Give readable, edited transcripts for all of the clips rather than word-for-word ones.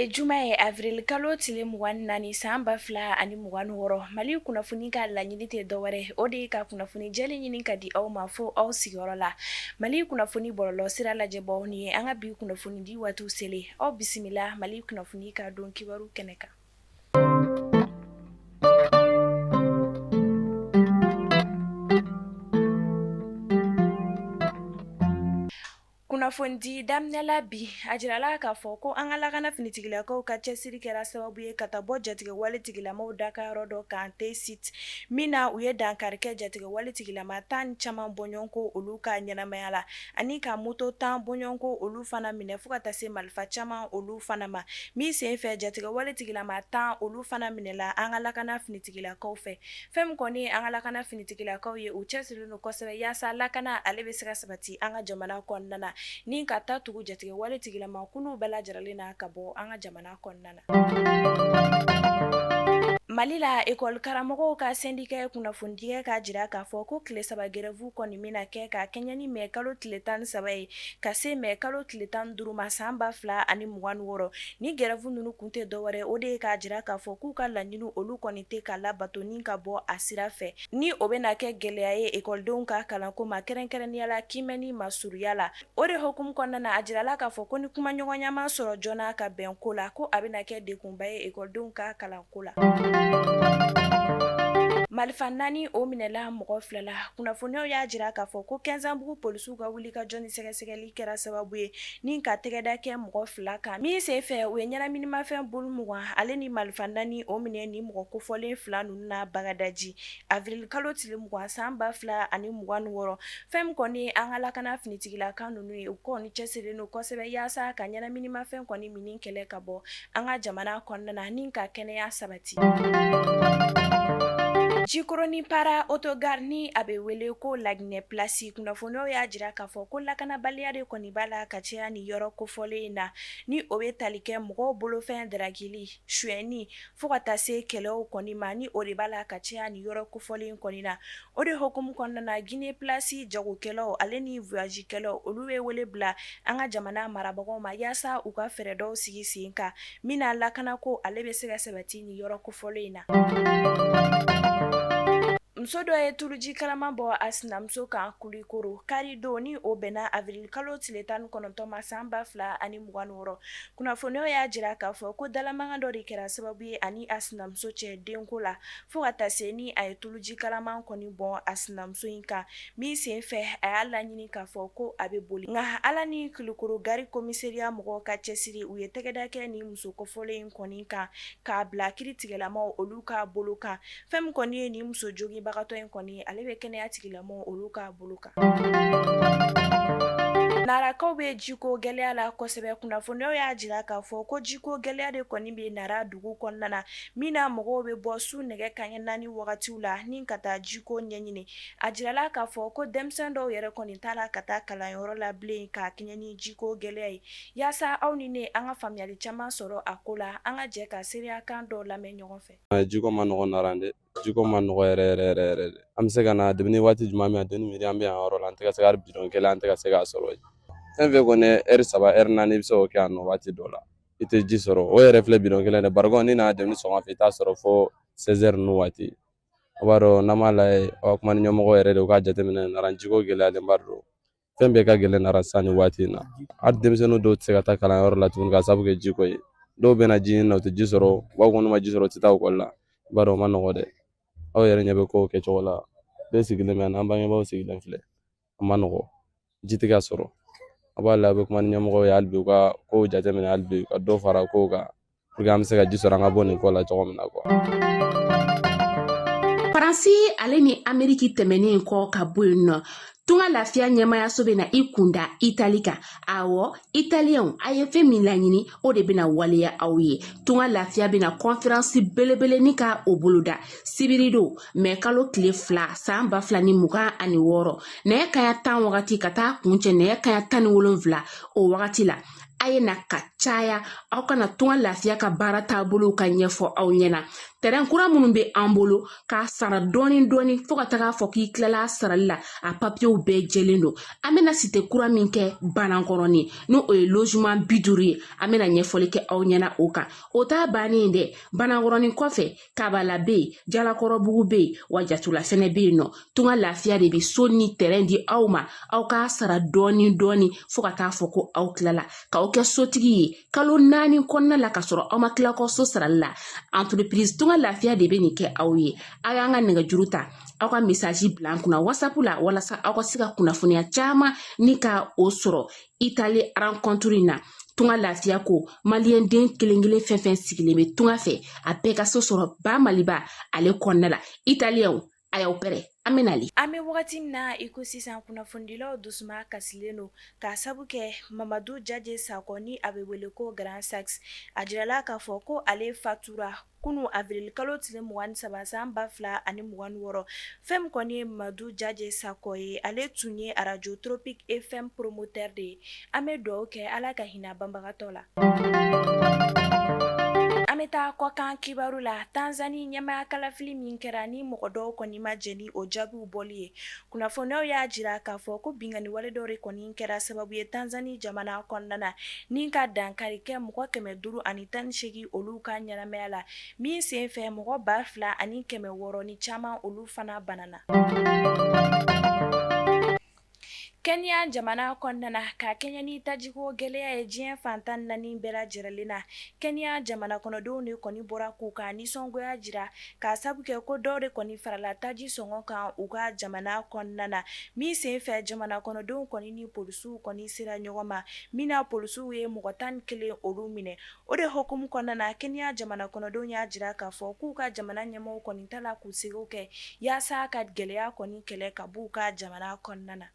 Bi Jumaye Avril kalo tile mugan naani san ba fila ani mugan wɔɔrɔ Mali kunnafoni ka laɲini tɛ dɔwɛrɛ o de ka kunnafoni jɛlen ɲini ka di aw ma fo aw sigiyɔrɔ la. Mali kunnafoni bɔlɔlɔ sira lajɛbaw ni ye an ka bi kunnafoni di waatiw selen aw bisimila Mali kunnafoni ka don kibaru kɛnɛ kan. Kunnafoni daminɛla bi a jirala k'a fɔ ko an ka lakana finitigilakaw ka cɛsiri kɛra sababu ye ka taa bɔ jatigɛwale tigilamaw dakayɔrɔ dɔ kan T-Site min na u ye dankari kɛ jatigɛwale tigilama 10 caman bɔɲɔgɔnko olu ka ɲɛnamaya la ani ka moto 10 bɔɲɔgɔnko olu fana minɛ fo ka taa se marifa caman olu fana ma min sen fɛ jatigɛwale tigilama 10 olu fana minɛla an ka lakana finitigilakaw fɛ. Fɛn min kɔni an ka lakana finitigilakaw ye u cɛsirilen don kosɛbɛ yaasa lakana ale bɛ se ka sabati an ka jamana kɔnɔna na ni ka taa tugu jatigɛwale tigilama kulu bɛɛ lajɛlen na ka bɔ an ka jamana kɔnɔna na. Mali la école karamɔgɔw ka syndicat ye kunnafonidigɛ k'a jira k'a fɔ ko tile 3 grève kɔni bɛna kɛ ka kɛɲɛ ni mai kalo tile 13 ye ka se mai kalo tile 15 ma san 2026 ni grève ninnu kun tɛ dɔwɛrɛ o de ye k'a jira k'a fɔ k'u ka laɲini olu kɔni tɛ ka labato ni ka bɔ a sira fɛ ni o bɛna kɛ gɛlɛya ye ekɔlidenw ka kalanko ma kɛrɛnkɛrɛnnenya la kimɛni masuruya la o de hukumu kɔnɔna na a jirala k'a fɔ ko ni kumaɲɔgɔnya ma sɔrɔ joona ka bɛn ko la ko a bɛna kɛ degunba ye ekɔlidenw ka kalanko la. Marifa 4 o minɛla mɔgɔ 2 la kunnafoniyaw y'a jira k'a fɔ ko 15 bugu polisiw ka wuli ka jɔ ni sɛgɛsɛgɛli kɛra sababu ye ni ka tɛgɛda kɛ mɔgɔ 2 kan min sen fɛ u ye ɲɛnaminimafɛn bolo 20 ale ni Marifa 4 o minɛ ni mɔgɔ kofɔlen 2 ninnu na bagadaji avril kalo tile 20 san 2026 fɛn min kɔni an ka lakana finitigilaka ninnu ye u kɔni cɛsirilen don kosɛbɛ yaasa ka ɲɛnaminimafɛn kɔni mini kɛlɛ ka bɔ an ka jamana kɔnɔna na ni ka kɛnɛya sabati. Jikoroni para autogar ni a bɛ wele ko Laginɛ place kunnafoniyaw y'a jira k'a fɔ ko lakanabaliya de kɔni b'a la ka caya ni yɔrɔ kofɔlen in na ni o bɛ tali kɛ mɔgɔw bolofɛn daragili suyɛnni fo ka taa se kɛlɛw kɔni ma ni o de b'a la ka caya ni yɔrɔ kofɔlen kɔni na o de hukumu kɔnɔna na Guinée place jagokɛlaw ale ni voyagekɛlaw olu bɛ wele bila an ka jamana marabagaw ma yaasa u ka fɛɛrɛ dɔw sigi sen kan min na lakanako ale bɛ se ka sabati ni yɔrɔ kofɔlen in na. Muso dɔ ye tuluji kalaman bɔ a sinamuso kan Kulikoro kari don ni o bɛnna avril kalo tile 19 ma san 2026 kunnafoniyaw y'a jira k'a fɔ ko dalamankan dɔ de kɛra sababu ye ani a sinamuso cɛ denko la fo ka taa se ni a ye tuluji kalaman kɔni bɔ a sinamuso in kan min sen fɛ a y'a laɲini k'a fɔ ko a bɛ boli nka ala ni Kulikoro gari komisariya mɔgɔw ka cɛsiri u ye tɛgɛda kɛ ni muso kofɔlen in kɔni kan k'a bila kiiritigɛlamaw olu ka bolo kan fɛn min kɔni ye ni muso jogibagatɔ in kɔni ale bɛ kɛnɛya tigilamɔgɔw olu ka bolo kan. Narakaw bɛ jiko gɛlɛya la kosɛbɛ kunnafoniyaw y'a jira k'a fɔ ko jiko gɛlɛya de kɔni bɛ Nara dugu kɔnɔna na min na mɔgɔw bɛ bɔ su nɛgɛ kanɲɛ 4 wagatiw la ni ka taa jiko ɲɛɲini a jirala k'a fɔ ko denmisɛn dɔw yɛrɛ kɔni t'a la ka taa kalanyɔrɔ la bilen k'a kɛɲɛ ni jiko gɛlɛya ye yaasa aw ni ne an ka faamuyali caman sɔrɔ a ko la an ka jɛ ka seereya kan dɔw lamɛn ɲɔgɔn fɛ. Jiko ma nɔgɔ Nara dɛ jiko ma nɔgɔ yɛrɛ an bɛ se ka na depuis waati jumɛn min a deni miiri an bɛ yan yɔrɔ la an tɛ ka se ka bidon kelen an tɛ ka se k'a sɔrɔ fɛn fɛn kɔni heure 3 heure 4 i bɛ se k'o kɛ yan nɔ waati dɔ la i tɛ ji sɔrɔ o yɛrɛ filɛ bidon kelen dɛ barikɔn ni n'a dɛmɛ sɔgɔma fɛ i t'a sɔrɔ fo 16 heures ninnu waati o b'a dɔn n'an m'a lajɛ aw kuma ni ɲɛmɔgɔ yɛrɛ de u ka jateminɛ Nara jiko gɛlɛyalenba don fɛn bɛɛ ka gɛlɛn Nara sisan nin waati in na hali denmisɛnnin dɔw tɛ se ka taa kalanyɔrɔ la tuguni ka sababu kɛ jiko ye dɔw bɛ na ji ɲini na u tɛ ji sɔrɔ u b'a fɔ ko n'u ma ji sɔrɔ u tɛ taa ekɔli la i b'a dɔn o ma nɔgɔ dɛ aw yɛrɛ ɲɛ bɛ kow kɛcogo la bɛɛ sigilen bɛ yan n'an bangebaaw sigilen filɛ a ma nɔgɔ ji tɛ ka sɔrɔ a b'a la a bɛ kuma ni ɲɛmɔgɔw ye hali bi u ka kow jateminɛ hali bi ka dɔ fara kow kan pour que an bɛ se ka ji sɔrɔ an ka bɔ nin ko la cogo min na quoi. Faransi ale ni Ameriki tɛmɛnen kɔ ka bɔ yen nɔ tunga lafiya ɲɛmayaso bɛna i kunda Itali kan awɔ Italiyɛnw a ye fɛn min laɲini o de bɛna waleya aw ye tunga lafiya bɛna conférence belebele ni ka o boloda sibiri don mai kalo tile 2 san 2026 nɛgɛ kanɲɛ 10 wagati ka taa kuncɛ nɛgɛ kanɲɛ 17 o wagati la a ye na ka caya aw kana tunga lafiya ka baara taabolo ka ɲɛfɔ aw ɲɛna terrain kura minnu bɛ an bolo k'a sara dɔɔni fo ka taga fɔ k'i tilala sarali la a papiyew bɛɛ jɛlen don an bɛna site kura min kɛ Banankɔrɔni n'o ye logement 50 ye an bɛna ɲɛfɔli kɛ aw ɲɛna o kan o t'a bannen dɛ Banankɔrɔni kɔfɛ Kabala bɛ yen Jalakɔrɔbugu bɛ yen wa Jatula fɛnɛ bɛ yen nɔ Tunga Lafiya de bɛ so ni terrain di aw ma aw k'a sara dɔɔni fo ka taa fɔ ko aw tilala k'aw kɛ sotigi ye kalo 4 kɔnɔna la ka sɔrɔ aw ma tila kɔ so sarali la entreprise Tunga Lafiya de bɛ nin kɛ aw ye aw y'an ka nɛgɛjuru ta aw ka message bila an kunna WhatsApp la walasa aw ka se ka kunnafoniya caman ni ka o sɔrɔ Italie rencontre in na Tunga Lafiya ko malien den kelen fɛn sigilen bɛ Tunga fɛ a bɛɛ ka so sɔrɔ ba Maliba ale kɔnɔna la Italien a y'aw pɛrɛ an bɛ nali an bɛ wagati min na i ko sisan kunnafonidilaw dusuma kasilen don k'a sabu kɛ Mamadu Jaje Sakɔ ni a bɛ wele ko Grand Saxe a jirala k'a fɔ ko ale fatura kunu avril kalo tile 23 san 2026 fɛn min kɔni ye Mamadu Jaje Sakɔ ye ale tun ye Radio Tropique FM promoteur de ye an bɛ dugawu kɛ Ala ka hinɛ banbagatɔ la. An bɛ taa kɔkan kibaru la Tanzanie ɲɛmaya kalafili min kɛra ni mɔgɔ dɔw kɔni ma jɛni o jaabiw bɔli ye kunnafoniyaw y'a jira k'a fɔ ko bingani wale dɔ de kɔni kɛra sababu ye Tanzanie jamana kɔnɔna na ni ka dankari kɛ mɔgɔ 518 olu ka ɲɛnamaya la min sen fɛ mɔgɔ 2600 ni caman olu fana banana. Kenya jamana kɔnɔna ka Kenya ni tajiko gɛlɛya ye diɲɛ fantan 4 bɛɛ lajɛlen na Kenya jamana kɔnɔdenw de kɔni bɔra k'u ka nisɔngoya jira k'a sabu kɛ ko dɔw de kɔni farala taji sɔngɔ kan u ka jamana kɔnɔna na min sen fɛ jamana kɔnɔdenw kɔni ni polisiw kɔni sera ɲɔgɔn ma min na polisiw ye mɔgɔ 11 olu minɛ o de hukumu kɔnɔna na Kenya jamana kɔnɔdenw y'a jira k'a fɔ k'u ka jamana ɲɛmɔgɔw kɔni tala k'u segiw kɛ yaasa ka gɛlɛya kɔni kɛlɛ ka b'u ka jamana kɔnɔna na.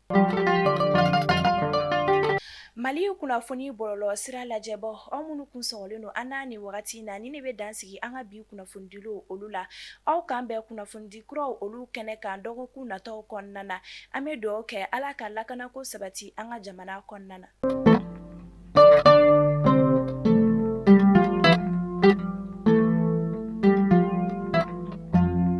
Mali kunnafoni bɔlɔlɔ sira lajɛbɔ aw minnu kun sɔgɔlen don an n'a ni wagati na ni ne bɛ dansigi an ka bi kunnafonidilaw olu la aw kan bɛɛ kunnafonidi kuraw olu kɛnɛ kan dɔgɔkun nataw kɔnɔna na an bɛ dugawu kɛ Ala ka lakanako sabati an ka jamana kɔnɔna na.